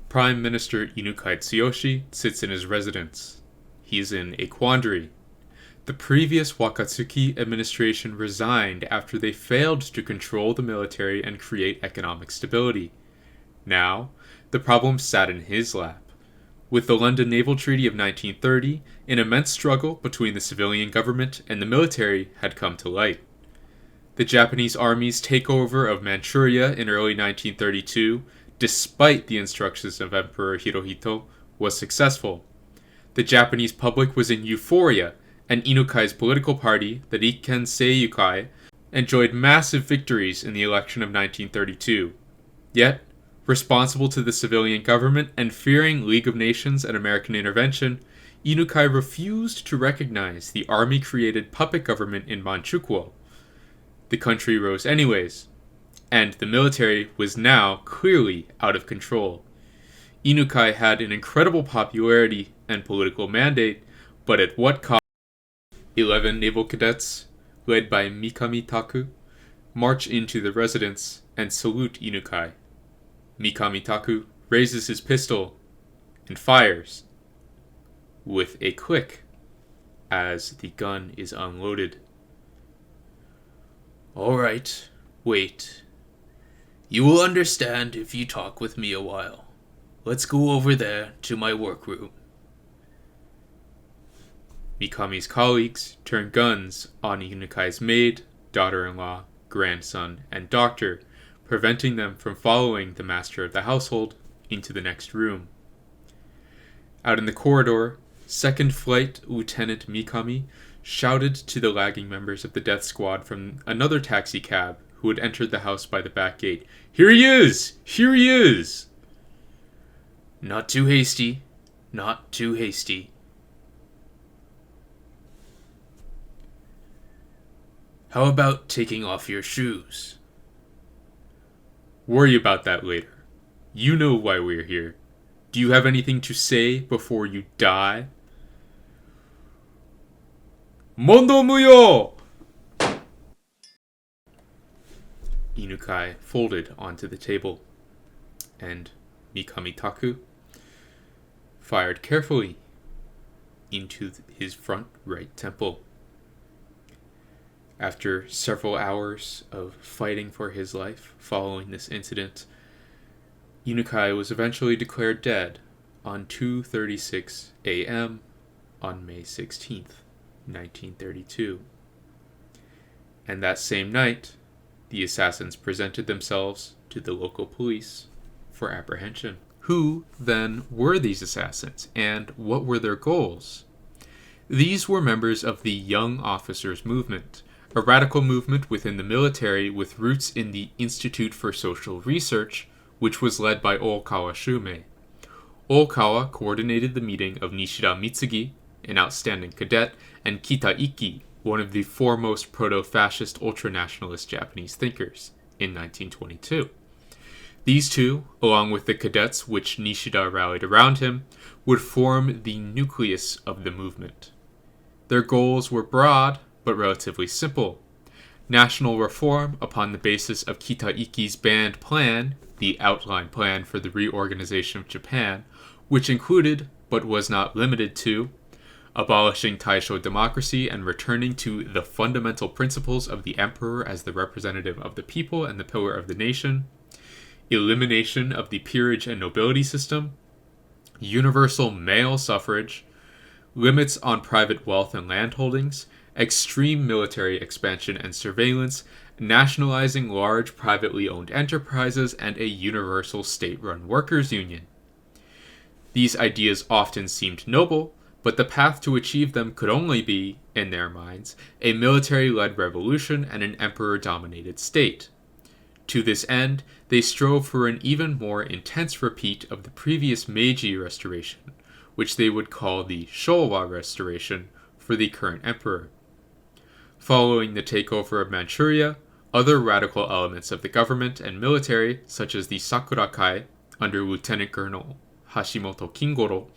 Prime Minister Inukai Tsuyoshi sits in his residence. He's in a quandary. The previous Wakatsuki administration resigned after they failed to control the military and create economic stability. Now, the problem sat in his lap. With the London Naval Treaty of 1930, an immense struggle between the civilian government and the military had come to light. The Japanese army's takeover of Manchuria in early 1932, despite the instructions of Emperor Hirohito, was successful. The Japanese public was in euphoria, and Inukai's political party, the Rikken Seiyukai, enjoyed massive victories in the election of 1932. Yet, responsible to the civilian government and fearing League of Nations and American intervention, Inukai refused to recognize the army-created puppet government in Manchukuo. The country rose anyways, and the military was now clearly out of control. Inukai had an incredible popularity and political mandate, but at what cost? 11 naval cadets, led by Mikami Taku, march into the residence and salute Inukai. Mikami Taku raises his pistol and fires, with a click as the gun is unloaded. All right, wait. You will understand if you talk with me a while. Let's go over there to my workroom. Mikami's colleagues turn guns on Inukai's maid, daughter-in-law, grandson, and doctor, preventing them from following the master of the household into the next room. Out in the corridor, Second Flight Lieutenant Mikami shouted to the lagging members of the death squad from another taxi cab who had entered the house by the back gate. "Here he is! Here he is!" Not too hasty. Not too hasty. How about taking off your shoes? Worry about that later. You know why we're here. Do you have anything to say before you die? Mondo muyo! Inukai folded onto the table, and Mikami Taku fired carefully into his front right temple. After several hours of fighting for his life following this incident, Inukai was eventually declared dead on 2:36 a.m. on May 16th, 1932. And that same night, the assassins presented themselves to the local police for apprehension. Who, then, were these assassins, and what were their goals? These were members of the Young Officers Movement, a radical movement within the military with roots in the Institute for Social Research, which was led by Okawa Shumei. Okawa coordinated the meeting of Nishida Mitsugi, an outstanding cadet, and Kita Ikki, one of the foremost proto-fascist ultranationalist Japanese thinkers, in 1922. These two, along with the cadets which Nishida rallied around him, would form the nucleus of the movement. Their goals were broad, but relatively simple. National reform upon the basis of Kita Ikki's banned plan, the outline plan for the reorganization of Japan, which included, but was not limited to, abolishing Taisho democracy and returning to the fundamental principles of the emperor as the representative of the people and the pillar of the nation, elimination of the peerage and nobility system, universal male suffrage, limits on private wealth and land holdings, extreme military expansion and surveillance, nationalizing large privately owned enterprises, and a universal state-run workers' union. These ideas often seemed noble, but the path to achieve them could only be, in their minds, a military-led revolution and an emperor-dominated state. To this end, they strove for an even more intense repeat of the previous Meiji Restoration, which they would call the Showa Restoration, for the current emperor. Following the takeover of Manchuria, other radical elements of the government and military, such as the Sakura Kai, under Lieutenant Colonel Hashimoto Kingoro,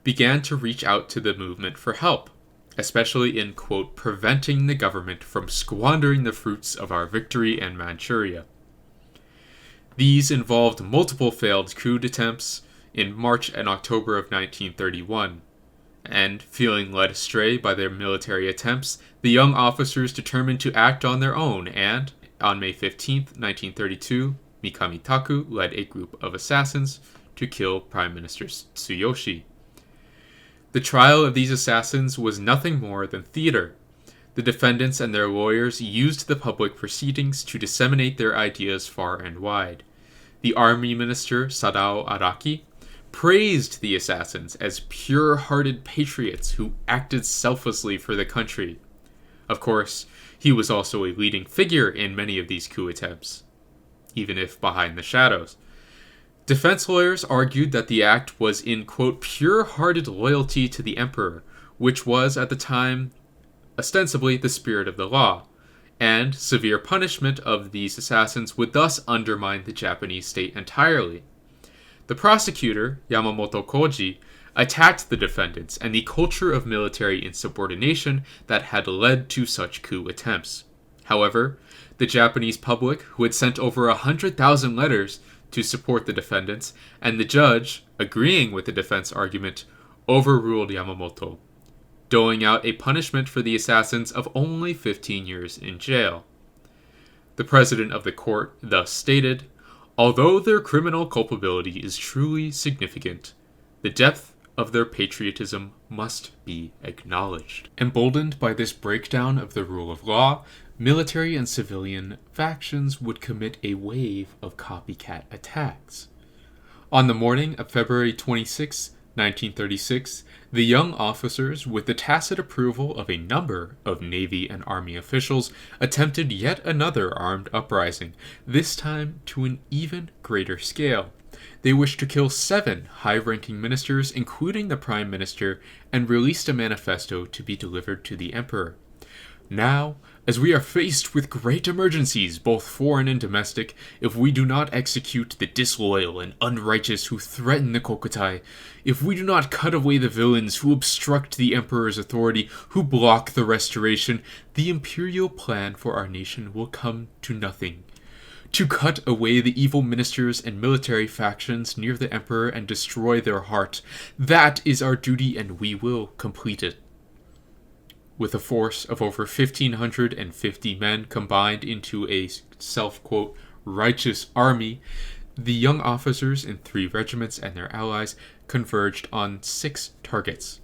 began to reach out to the movement for help, especially in, quote, preventing the government from squandering the fruits of our victory in Manchuria. These involved multiple failed coup attempts, in March and October of 1931. And, feeling led astray by their military attempts, the young officers determined to act on their own and, on May 15, 1932, Mikamitaku led a group of assassins to kill Prime Minister Tsuyoshi. The trial of these assassins was nothing more than theater. The defendants and their lawyers used the public proceedings to disseminate their ideas far and wide. The army minister, Sadao Araki, praised the assassins as pure-hearted patriots who acted selflessly for the country. Of course, he was also a leading figure in many of these coup attempts, even if behind the shadows. Defense lawyers argued that the act was in, quote, pure-hearted loyalty to the emperor, which was, at the time, ostensibly the spirit of the law, and severe punishment of these assassins would thus undermine the Japanese state entirely. The prosecutor, Yamamoto Koji, attacked the defendants and the culture of military insubordination that had led to such coup attempts. However, the Japanese public, who had sent over 100,000 letters to support the defendants, and the judge, agreeing with the defense argument, overruled Yamamoto, doling out a punishment for the assassins of only 15 years in jail. The president of the court thus stated, "Although their criminal culpability is truly significant, the depth of their patriotism must be acknowledged." Emboldened by this breakdown of the rule of law, military and civilian factions would commit a wave of copycat attacks. On the morning of February 26, 1936, the young officers, with the tacit approval of a number of Navy and Army officials, attempted yet another armed uprising, this time to an even greater scale. They wished to kill 7 high-ranking ministers, including the Prime Minister, and released a manifesto to be delivered to the Emperor. "Now, as we are faced with great emergencies, both foreign and domestic, if we do not execute the disloyal and unrighteous who threaten the Kokutai, if we do not cut away the villains who obstruct the Emperor's authority, who block the restoration, the imperial plan for our nation will come to nothing. To cut away the evil ministers and military factions near the Emperor and destroy their heart, that is our duty and we will complete it." With a force of over 1,550 men combined into a self-quote righteous army, the young officers in 3 regiments and their allies converged on 6 targets.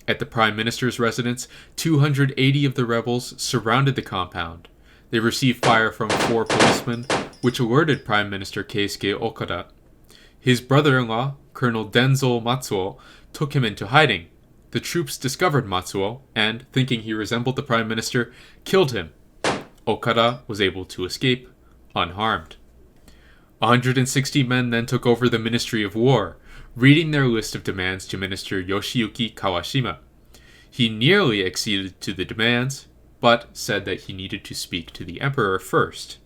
At the Prime Minister's residence, 280 of the rebels surrounded the compound. They received fire from 4 policemen, which alerted Prime Minister Keisuke Okada. His brother-in-law, Colonel Denzel Matsuo, took him into hiding. The troops discovered Matsuo, and, thinking he resembled the Prime Minister, killed him. Okada was able to escape, unharmed. 160 men then took over the Ministry of War, reading their list of demands to Minister Yoshiyuki Kawashima. He nearly acceded to the demands, but said that he needed to speak to the Emperor first.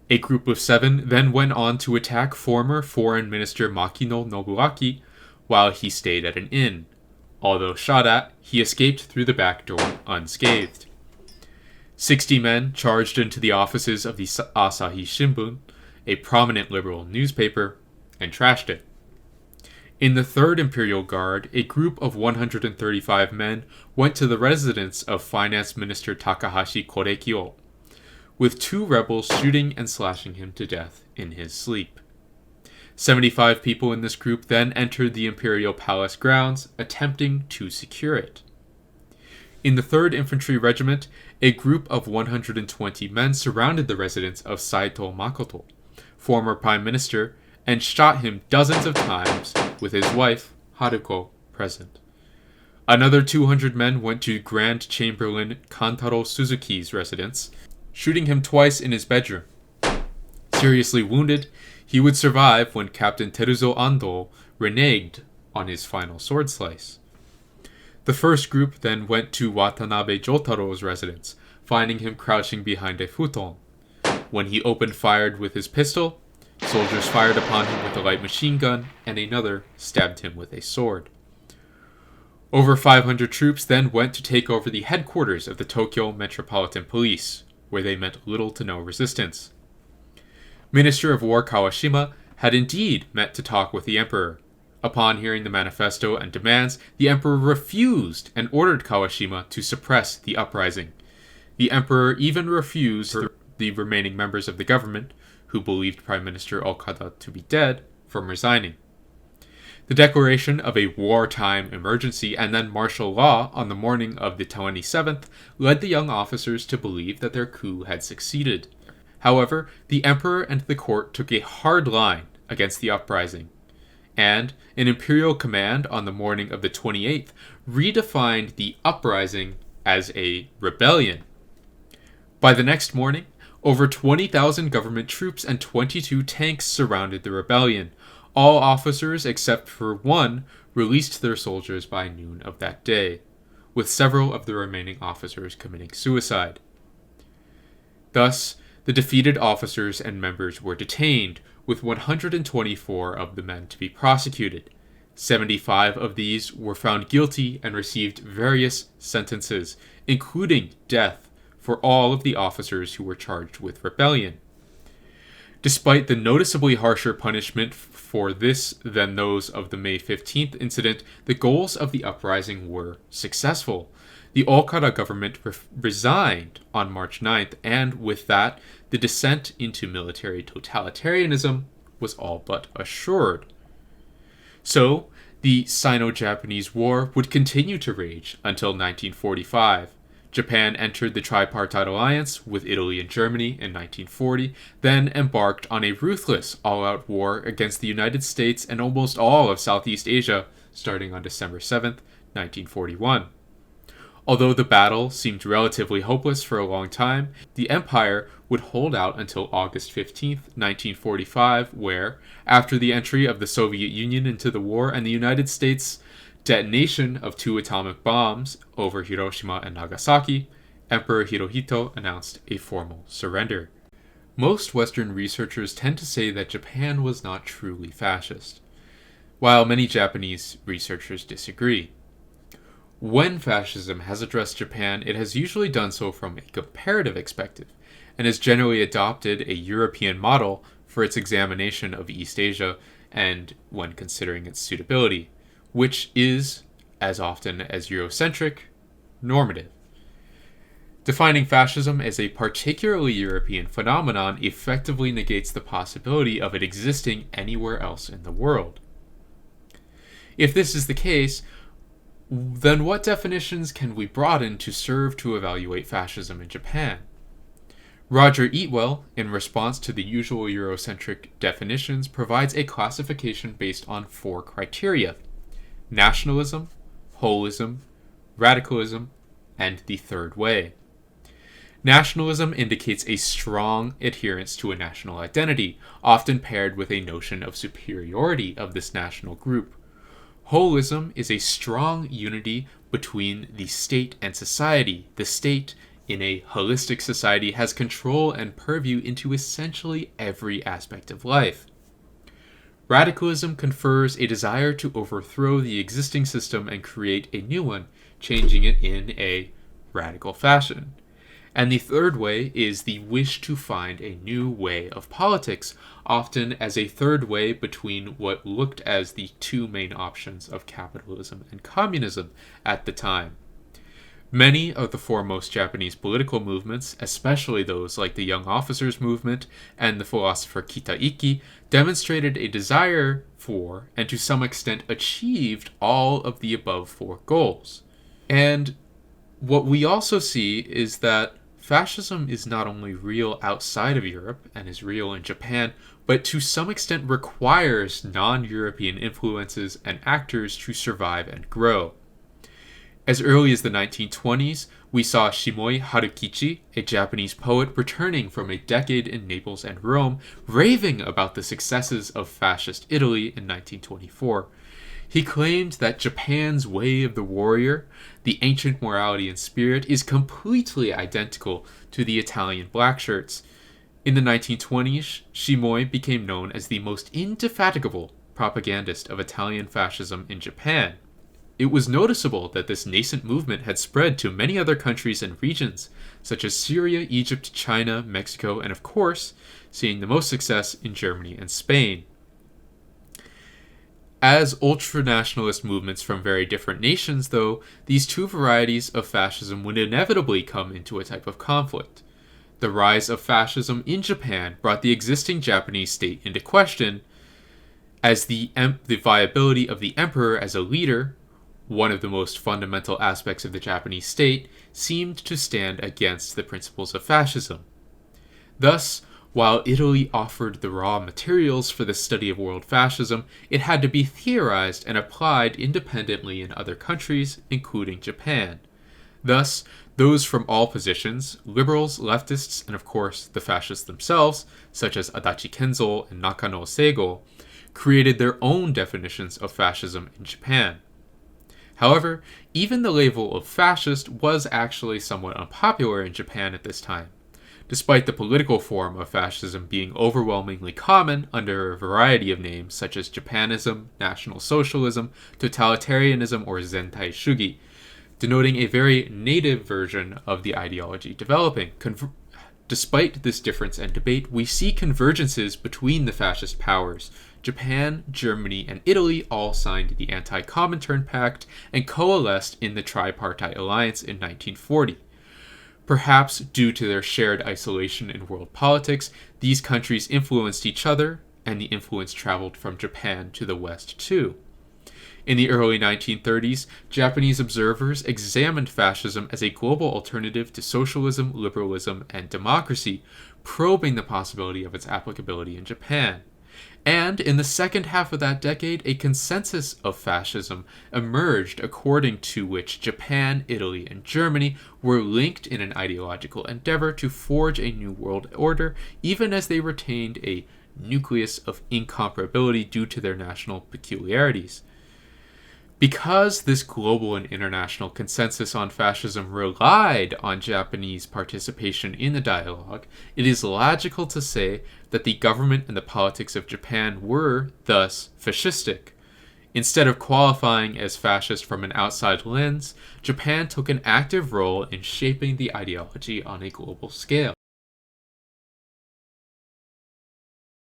A group of 7 then went on to attack former Foreign Minister Makino Nobuaki while he stayed at an inn. Although shot at, he escaped through the back door unscathed. 60 men charged into the offices of the Asahi Shimbun, a prominent liberal newspaper, and trashed it. In the 3rd Imperial Guard, a group of 135 men went to the residence of Finance Minister Takahashi Korekyo, with 2 rebels shooting and slashing him to death in his sleep. 75 people in this group then entered the Imperial Palace grounds, attempting to secure it. In the 3rd Infantry Regiment, a group of 120 men surrounded the residence of Saito Makoto, former Prime Minister, and shot him dozens of times, with his wife, Haruko, present. Another 200 men went to Grand Chamberlain Kantaro Suzuki's residence, shooting him twice in his bedroom. Seriously wounded, he would survive when Captain Teruzo Ando reneged on his final sword slice. The first group then went to Watanabe Jotaro's residence, finding him crouching behind a futon. When he opened fire with his pistol, soldiers fired upon him with a light machine gun, and another stabbed him with a sword. Over 500 troops then went to take over the headquarters of the Tokyo Metropolitan Police, where they met little to no resistance. Minister of War Kawashima had indeed met to talk with the emperor. Upon hearing the manifesto and demands, the emperor refused and ordered Kawashima to suppress the uprising. The emperor even refused the remaining members of the government, who believed Prime Minister Okada to be dead, from resigning. The declaration of a wartime emergency and then martial law on the morning of the 27th led the young officers to believe that their coup had succeeded. However, the emperor and the court took a hard line against the uprising, and an imperial command on the morning of the 28th redefined the uprising as a rebellion. By the next morning, over 20,000 government troops and 22 tanks surrounded the rebellion. All officers except for one released their soldiers by noon of that day, with several of the remaining officers committing suicide. Thus, the defeated officers and members were detained, with 124 of the men to be prosecuted. 75 of these were found guilty and received various sentences, including death, for all of the officers who were charged with rebellion. Despite the noticeably harsher punishment for this than those of the May 15th incident, the goals of the uprising were successful. The Okada government resigned on March 9th, and with that, the descent into military totalitarianism was all but assured. So, the Sino-Japanese War would continue to rage until 1945. Japan entered the Tripartite Alliance with Italy and Germany in 1940, then embarked on a ruthless all-out war against the United States and almost all of Southeast Asia, starting on December 7th, 1941. Although the battle seemed relatively hopeless for a long time, the empire would hold out until August 15th, 1945, where, after the entry of the Soviet Union into the war and the United States' detonation of 2 atomic bombs over Hiroshima and Nagasaki, Emperor Hirohito announced a formal surrender. Most Western researchers tend to say that Japan was not truly fascist, while many Japanese researchers disagree. When fascism has addressed Japan, it has usually done so from a comparative perspective, and has generally adopted a European model for its examination of East Asia and when considering its suitability, which is, as often as Eurocentric, normative. Defining fascism as a particularly European phenomenon effectively negates the possibility of it existing anywhere else in the world. If this is the case, then what definitions can we broaden to serve to evaluate fascism in Japan? Roger Eatwell, in response to the usual Eurocentric definitions, provides a classification based on 4 criteria: nationalism, holism, radicalism, and the third way. Nationalism indicates a strong adherence to a national identity, often paired with a notion of superiority of this national group. Holism is a strong unity between the state and society. The state, in a holistic society, has control and purview into essentially every aspect of life. Radicalism confers a desire to overthrow the existing system and create a new one, changing it in a radical fashion. And the third way is the wish to find a new way of politics, often as a third way between what looked as the 2 main options of capitalism and communism at the time. Many of the foremost Japanese political movements, especially those like the Young Officers Movement and the philosopher Kitaiki, demonstrated a desire for, and to some extent achieved, all of the above 4 goals. And what we also see is that fascism is not only real outside of Europe and is real in Japan, but to some extent requires non-European influences and actors to survive and grow. As early as the 1920s, we saw Shimoi Harukichi, a Japanese poet returning from a decade in Naples and Rome, raving about the successes of fascist Italy in 1924. He claimed that Japan's way of the warrior, the ancient morality and spirit, is completely identical to the Italian blackshirts. In the 1920s, Shimoi became known as the most indefatigable propagandist of Italian fascism in Japan. It was noticeable that this nascent movement had spread to many other countries and regions, such as Syria, Egypt, China, Mexico, and of course, seeing the most success in Germany and Spain. As ultranationalist movements from very different nations, though, these two varieties of fascism would inevitably come into a type of conflict. The rise of fascism in Japan brought the existing Japanese state into question, as the viability of the emperor as a leader, one of the most fundamental aspects of the Japanese state, seemed to stand against the principles of fascism. Thus, while Italy offered the raw materials for the study of world fascism, it had to be theorized and applied independently in other countries, including Japan. Thus, those from all positions, liberals, leftists, and of course the fascists themselves, such as Adachi Kenzo and Nakano Seigo, created their own definitions of fascism in Japan. However, even the label of fascist was actually somewhat unpopular in Japan at this time, despite the political form of fascism being overwhelmingly common under a variety of names such as Japanism, National Socialism, Totalitarianism, or Zentai Shugi, denoting a very native version of the ideology developing. Despite this difference and debate, we see convergences between the fascist powers. Japan, Germany, and Italy all signed the Anti-Comintern Pact and coalesced in the Tripartite Alliance in 1940. Perhaps due to their shared isolation in world politics, these countries influenced each other, and the influence traveled from Japan to the West too. In the early 1930s, Japanese observers examined fascism as a global alternative to socialism, liberalism, and democracy, probing the possibility of its applicability in Japan. And in the second half of that decade, a consensus of fascism emerged according to which Japan, Italy, and Germany were linked in an ideological endeavor to forge a new world order, even as they retained a nucleus of incomparability due to their national peculiarities. Because this global and international consensus on fascism relied on Japanese participation in the dialogue, it is logical to say that the government and the politics of Japan were, thus, fascistic. Instead of qualifying as fascist from an outside lens, Japan took an active role in shaping the ideology on a global scale.